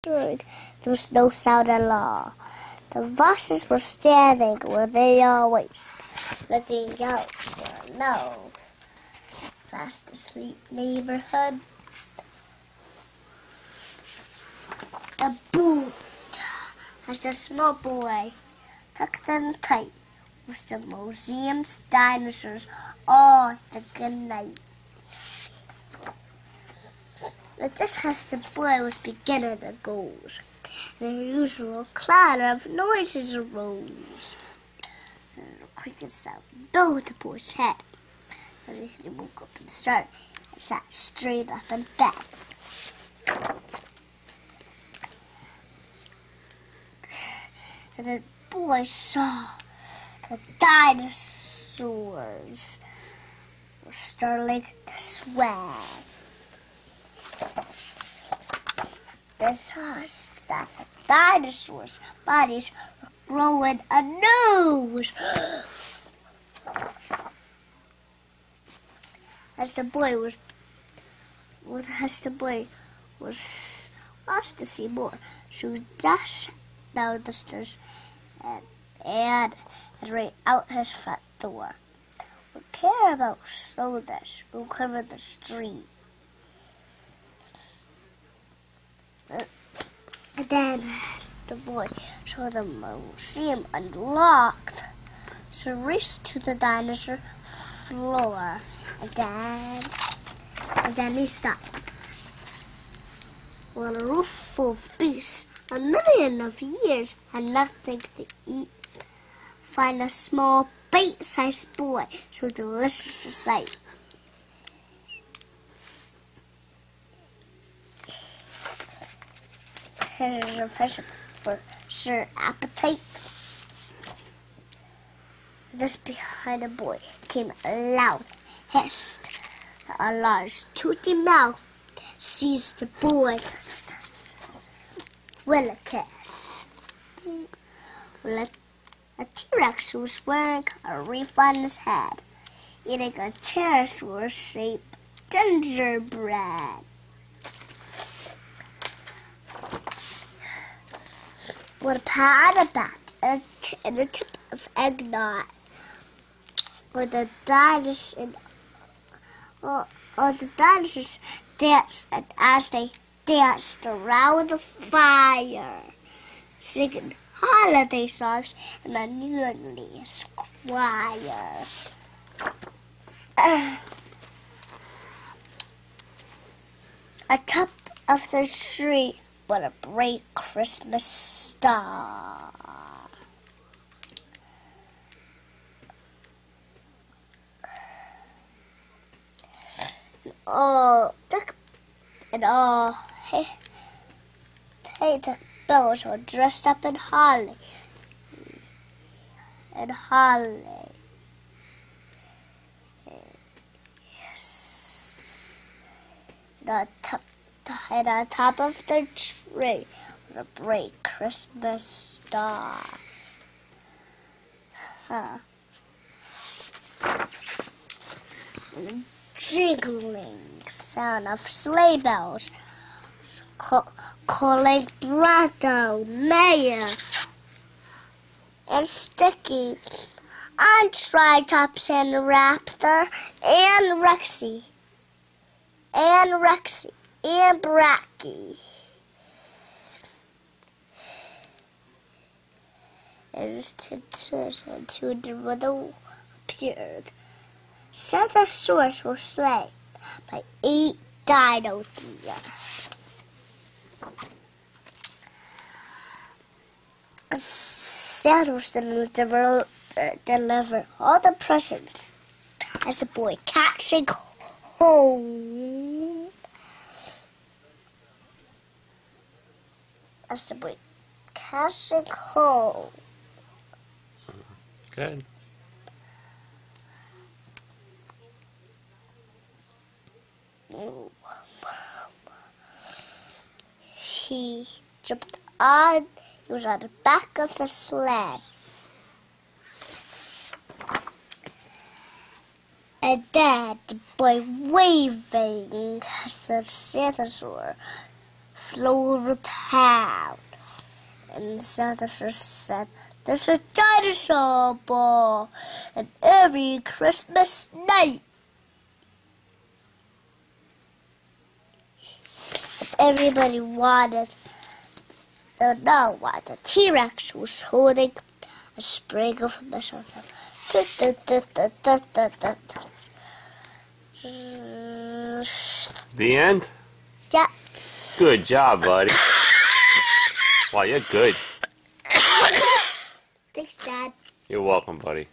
stirring. There was no sound at all. The foxes were standing where they always, looking out for no fast asleep neighborhood. A boot as the small boy tucked them tight with the museum's dinosaurs all the good night. But just as the boy was beginning to doze, the usual clatter of noises arose. And a cricket sound filled the boy's head. And he woke up and started and sat straight up in bed. And the boy saw the dinosaurs were starting to sway. They saw that the dinosaurs' bodies were growing anew. As the boy was asked to see more, so he dashed down the stairs and ran out his front door. What care about soldiers who covered the street? And then the boy saw the museum unlocked, so he raced to the dinosaur floor. And then he stopped. On a roof full of beasts, a million of years and nothing to eat. Find a small bite-sized boy, so delicious a sight. Here's your present for Sir Appetite. Just behind the boy came a loud hiss. A large toothy mouth seized the boy with a kiss. A T-Rex was wearing a wreath on his head, eating a pterosaur-shaped gingerbread. With a pat on the back and a tip of eggnog, with the dinosaurs danced, and as they danced around the fire, singing holiday songs in a newly choir. Atop of the tree with a bright Christmas star. The bells were dressed up in holly. Yes. And on top of the tree was a bright Christmas star. And a jingling sound of sleigh bells calling Bronco, Mayor, and Sticky, and Triceratops and Raptor, and Rexy, and Bracky. As the riddle appeared, Santa Claus was slain by 8 dino deer. Santa was deliver all the presents as the boy catching home. Good. He jumped on. He was on the back of the sled. And then the boy waving as the Santa all over town. And Santa said, "There's a dinosaur ball, and every Christmas night." Everybody wanted to know why the T-Rex was holding a sprig of mistletoe. The end? Yeah. Good job, buddy. Wow, you're good. Thanks, Dad. You're welcome, buddy.